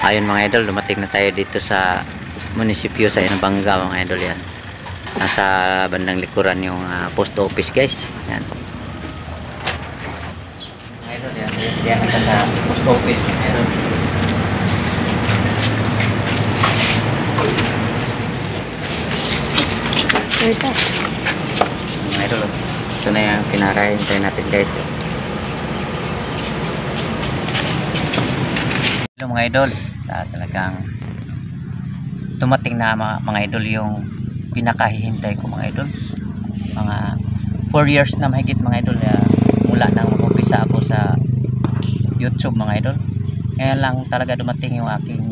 Ayun mga idol, dumating na tayo dito sa munisipyo sa Inabanga mga idol yan. Nasa bandang likuran yung post office guys. Yan. Mga idol yan, yan na sa post office mga idol. Ito. Mga idol, ito na yung pinakahintay natin guys. Hello mga idol, talagang dumating na mga idol yung pinakahihintay ko mga idol. Mga 4 years na mahigit mga idol mula nang mag-umpisa ako sa YouTube mga idol. Ngayon lang talaga dumating yung aking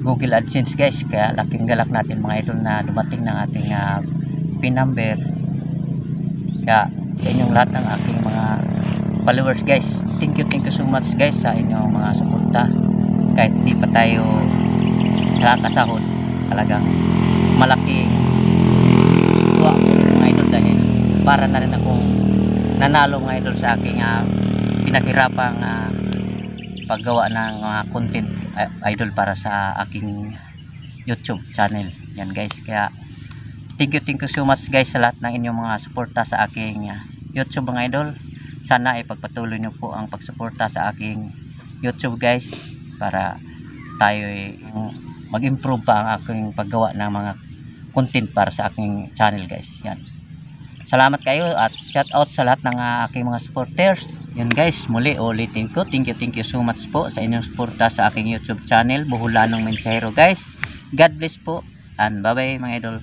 Google AdSense guys, kaya laking galak natin mga idol na dumating ng ating PIN number. Kaya sa inyong lahat ng aking mga followers guys, thank you so much guys sa inyong mga suporta. Kahit hindi pa tayo nakakasahod, talagang malaking tuwa ko mga idol dahil para na rin akong nanalo mga idol sa aking pinaghirapang paggawa ng mga content idol para sa aking YouTube channel yan guys. Kaya thank you so much guys sa lahat ng inyong mga suporta sa aking YouTube mga idol. Sana ipagpatuloy niyo po ang pagsuporta sa aking YouTube guys, para tayo mag-improve pa ang aking paggawa ng mga content para sa aking channel guys. Yan. Salamat kayo at shout out sa lahat ng aking mga supporters. Yan guys, muli ulitin ko, thank you so much po sa inyong suporta sa aking YouTube channel, Buhulanong Mensahero guys. God bless po and bye bye mga idol.